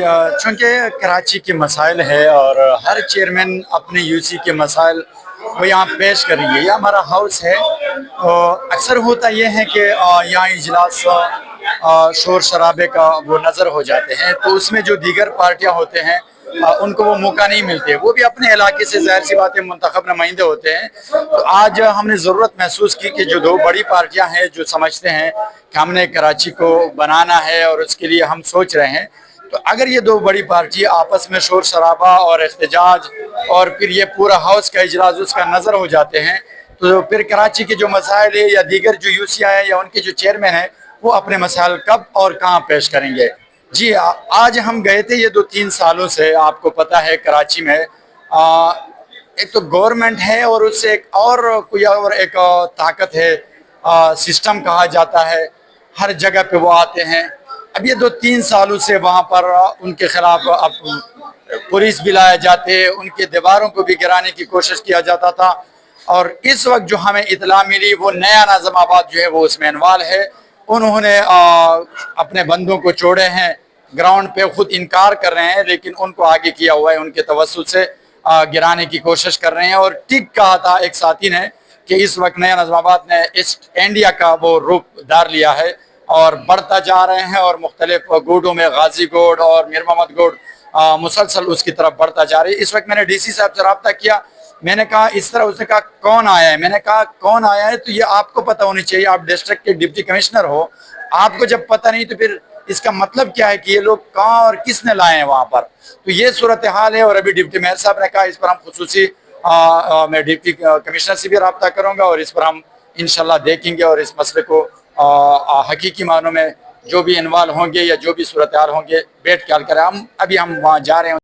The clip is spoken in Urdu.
چونکہ کراچی کے مسائل ہے اور ہر چیئرمین اپنے یو سی کے مسائل وہ یہاں پیش کر رہی ہے. یہ ہمارا ہاؤس ہے. اکثر ہوتا یہ ہے کہ یہاں اجلاس شور شرابے کا وہ نظر ہو جاتے ہیں، تو اس میں جو دیگر پارٹیاں ہوتے ہیں ان کو وہ موقع نہیں ملتے. وہ بھی اپنے علاقے سے ظاہر سی باتیں منتخب نمائندے ہوتے ہیں. تو آج ہم نے ضرورت محسوس کی کہ جو دو بڑی پارٹیاں ہیں جو سمجھتے ہیں کہ ہم نے کراچی کو بنانا ہے اور اس کے لیے ہم سوچ رہے ہیں، تو اگر یہ دو بڑی پارٹی آپس میں شور شرابہ اور احتجاج اور پھر یہ پورا ہاؤس کا اجلاس اس کا نظر ہو جاتے ہیں، تو پھر کراچی کے جو مسائل ہے یا دیگر جو یو سی آئی یا ان کے جو چیئرمین ہیں وہ اپنے مسائل کب اور کہاں پیش کریں گے. جی آج ہم گئے تھے. یہ 2-3 سالوں سے آپ کو پتہ ہے کراچی میں ایک تو گورنمنٹ ہے اور اس سے کوئی اور ایک طاقت ہے، سسٹم کہا جاتا ہے. ہر جگہ پہ وہ آتے ہیں. اب یہ 2-3 سالوں سے وہاں پر ان کے خلاف اب پولیس بھی لایا جاتے، ان کے دیواروں کو بھی گرانے کی کوشش کیا جاتا تھا. اور اس وقت جو ہمیں اطلاع ملی وہ نیا ناظم آباد جو ہے وہ اس میں انوالو ہے. انہوں نے اپنے بندوں کو چھوڑے ہیں، گراؤنڈ پہ خود انکار کر رہے ہیں، لیکن ان کو آگے کیا ہوا ہے، ان کے توسط سے گرانے کی کوشش کر رہے ہیں. اور ٹھیک کہا تھا ایک ساتھی نے کہ اس وقت نیا ناظم آباد نے ایسٹ انڈیا کا وہ روپ دار لیا ہے اور بڑھتا جا رہے ہیں، اور مختلف گوڑوں میں غازی گوڑ اور میر محمد گوڑ مسلسل اس کی طرف بڑھتا جا رہی ہے. اس وقت میں نے ڈی سی صاحب سے رابطہ کیا. میں نے کہا اس طرح، اس نے کہا کون آیا ہے؟ میں نے کہا کون آیا ہے تو یہ آپ کو پتہ ہونی چاہیے، آپ ڈسٹرکٹ کے ڈپٹی کمشنر ہو. آپ کو جب پتہ نہیں تو پھر اس کا مطلب کیا ہے کہ یہ لوگ کہاں اور کس نے لائے ہیں وہاں پر؟ تو یہ صورتحال ہے. اور ابھی ڈپٹی میئر صاحب نے کہا اس پر ہم خصوصی میں ڈپٹی کمشنر سے بھی رابطہ کروں گا اور اس پر ہم انشاءاللہ دیکھیں گے اور اس مسئلے کو حقیقی معنوں میں جو بھی انوالو ہوں گے یا جو بھی صورتحال ہوں گے بیٹھ کے حل کریں. ہم وہاں جا رہے ہیں.